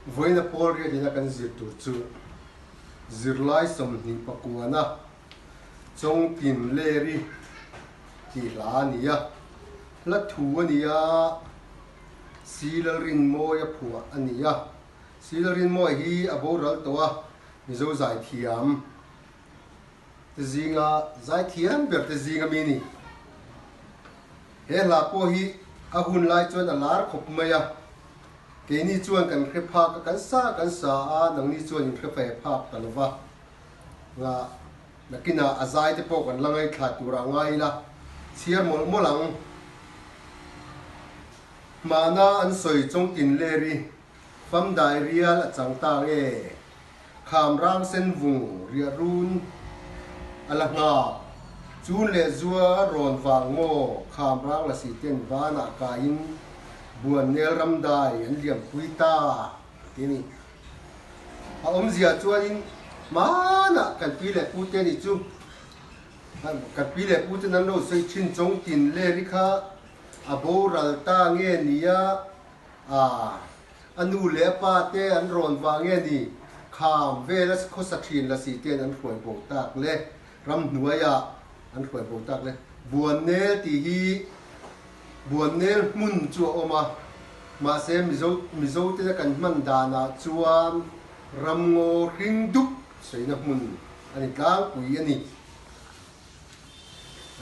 với na Paul ria thì na kan zir tur chu zir lai som ni pakuana trong tin lê ri thì lá nia la thu ania silarin mo ya phua ania silarin mo hi aboral towa mizo zai thiam te zinga zai thiam ber te zinga mini he la po hi ahun lai chuan alar khop maya ke ni chuan kan khre pha kan sa a nang ni chuan in khre fe pha kan wa nga nakina azai te po kan langai thla tura ngai la chiar mol molang mana an soi chong tin le ri fam dai rial chang ta nge kham rang sen vung ria run ala nga chun le zua ron wang mo kham rang la si ten wana ka in buan nel ram dai an liam pui ta tini a om zia chuan in mana kan pi le pu te ni chu kan pi le pu te nan lo sei chin chong tin le ri kha aboral ta nge nia anu le pa te an ron wa nge ni kham ve la kho sa thin la si ten an khoi bo tak le ram hnuaya an khoi bo tak le buan nel ti hi buan nel mun chu oma ma se mizo te kan man dana chuan ram ngo ring dup seina mun ani tlang pui ani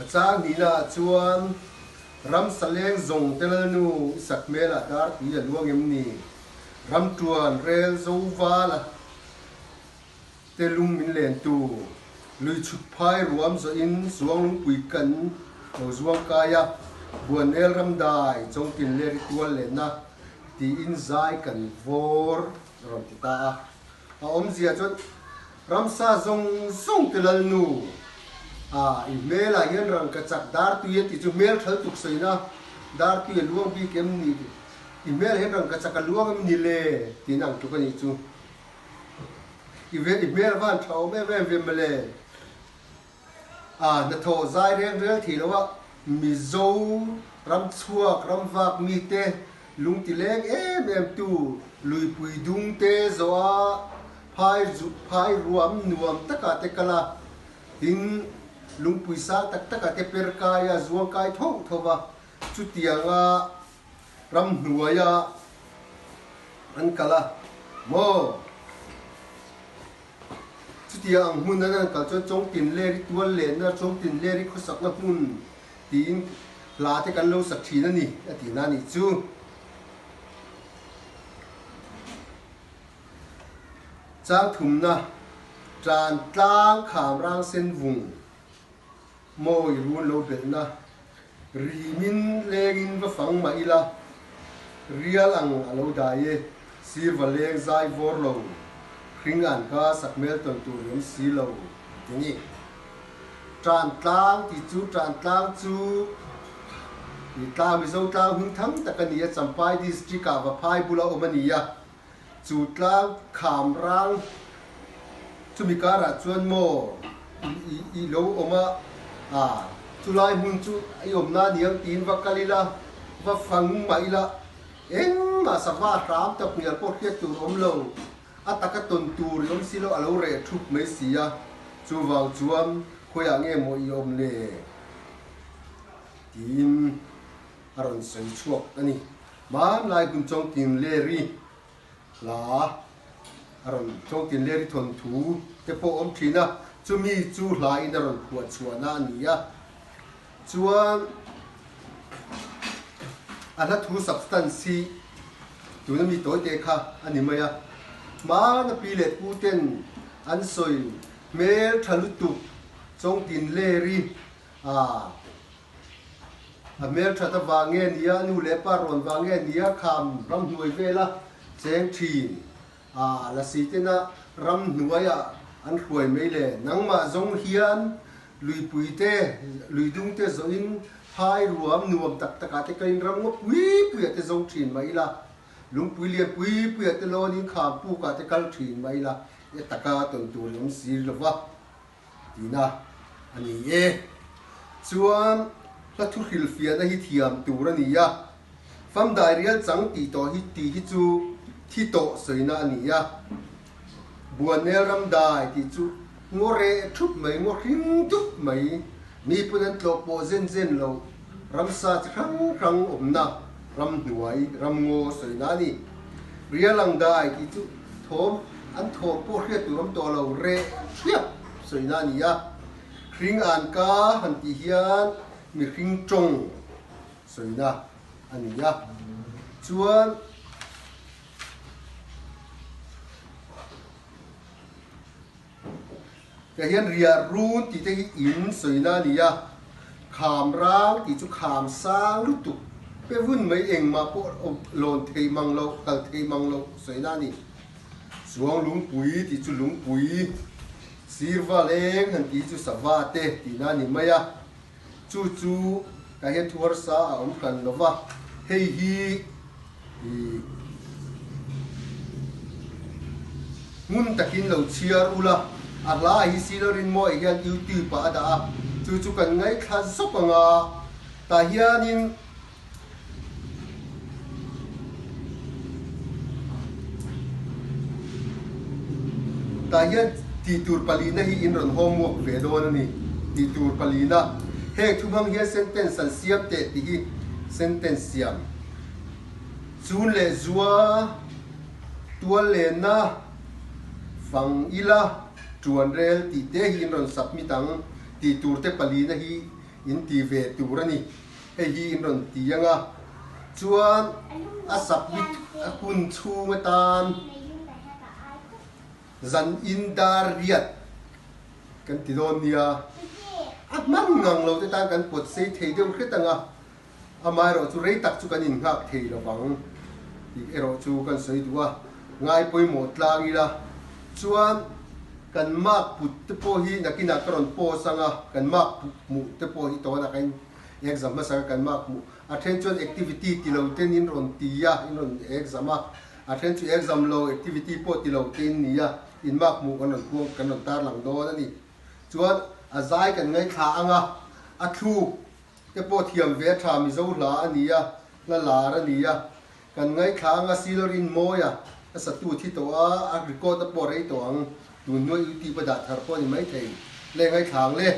achang ni la chuan ram saleng zong tel nu sak mela dar pi luang em ni ram tuan rel zo wala te lung min len tu lui chut phai ruam zo in suang lung pui kan lo zuang kaya buan el ram dai chong tin le ritual le na ti in zai kan vor rom ti ta a om zia chon ram sa zong zong tel nu email a hian rang ka chak dar tu ye ti chu mail thal tuk soina dar tu ye luang bi kem ni email hian rang ka chak luang am ni le ti nang tu ka ni chu email van thau me ve mele na tho zai reng rel thi lo wa mi zo ram chuak ram vak mi te lung ti leng em tu lui pui dung te zo a phai ruam nuam taka te kala tin lung pui sa tak taka te per kaya zuang kai thong thowa chu tianga ram hnuaya an kala mo chu tiang mun na kal chong tin le ri tual le na chong tin le ri khosak na hun tin la te kan lo sak thi na ni ati na ni chu chang thum na tran tlang kham rang sen vung moi run lo bel na rimin lengin va fang ma ila rial ang alo daye sir va leng zai vor lo khring an ka sak mel ton tu yom si lo ni tran tlang ti chu tran tlang chu ni ta mi zo ta hung thang takania champai district ka va phai bula omania chu tlang kham rang chu mi kara chuan mo i lo oma chulai mun chu ayom na niang tin va kalila va fang mai la eng ma sawa ram ta pnial po khiat tu om lo ataka ton tur yom silo alo re thup mai sia chu wang chuam khoya nge mo yom le tin aron sei chuak ani man lai kun chong tin le ri la aron chong tin le ri thon thu te po om thina chu mi chu hla in aron khuat chuana ania chuan ala thu substance tu na mi toy te kha ani maya ma na pi le pu ten an soi mel thalu tu chong tin le ri mel thata wange nia nu le pa ron wange nia kham ram hnuai vela cheng thin la si te na ram hnuaya an khuai mai le nangma zong hian lui pui te lui dung te zo in phai ruam nuam tak taka te kain ram ngo pui pui te zong thin mai la lung pui lian pui te lo ni kham pu ka te kal thin mai la e taka ton tu lom si lo wa tina ani e chuan la thu khil fia na hi thiam tu ra ni ya fam dai rial chang ti to hi ti hi chu thi tổ sợi na nia buồn nè ram đài thì chú ngô rê chút mấy ngô khinh chút mấy mi punan tlok po zen lo ram sa khang khang na ram nuai ram ngô sợi na ni ria lang đài thì chú thôm anh thôm po khét tu ram to lo rê khiếp sợi na nia khinh an ca han ti hian mi khinh trông sợi na anh nia chuan cái hiện ria run thì cái in sợi na nia kham rang thì chú kham sang lúc tục cái vun mấy em mà bộ lồn thầy mang lâu cả thầy mang lâu sợi na ni xuống lúng bụi thì chú lúng bụi silva lên hắn thì chú sava tê thì na ni maya chú cái hiện thuở sa ông cần nó va hey hi ngun takin lo chiar ula ala hi silorin mo hian youtube pa da chu kan ngai kha sop anga ta hianin ti tur palina hi in ron homework ve don ni ti tur palina he thubang hi sentence an siam te ti hi sentence siam chun le zuwa tua le na fang ila chuan rel ti te hi ron submit ang ti tur te pali na hi in ti ve tur ani he hi in ron ti anga chuan a submit a kun chunga tan zan in dar riat kan ti don nia a mang ngang lo te tan kan pot sei thei deu khretanga amai ro chu rei tak chu kan in ngak thei lo wang ti ero chu kan sei duwa ngai poi mo tlang ila chuan kan mak put te po hi nakina karon po sanga kan mak mu te po hi to na kan exam ma sa kan mak mu attention activity ti lo ten in ron ti ya in ron exam a attention exam lo activity po ti lo ten ni ya in mak mu kan ron po kan ron tar lang do na ni chuan a zai kan ngai kha anga a thu te po thiam ve tha mi zo la ani ya la ra ni ya kan ngai kha anga silorin mo ya a sa tu thi to a record a po rei to ang tu nuôi ưu tiên bắt đạt thở po thì mấy thầy lên ngay thẳng lên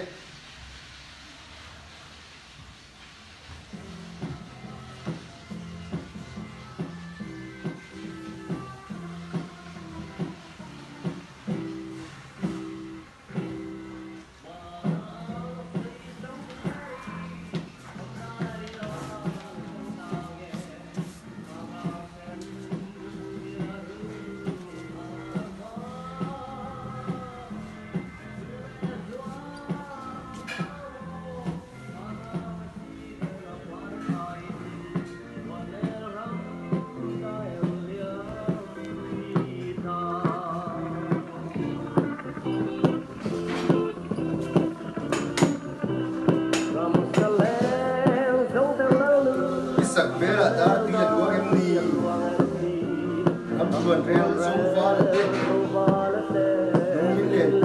sạc bé là đã tuy là đua em đi em tuần rèn sông pha là tết những liền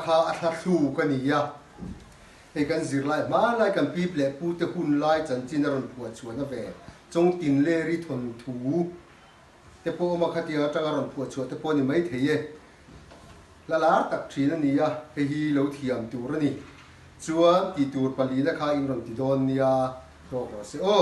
kha a thla thu kan ni ya e kan zir lai ma lai kan pi ple pu te hun lai chan chin ron phua chuan a ve chong tin le ri thon thu te po ma khatia tanga ron phua chu te po ni mai thei la lar tak thin ani ya he hi lo thiam tur ani chuan ti tur pali na kha in ron ti don nia ro se o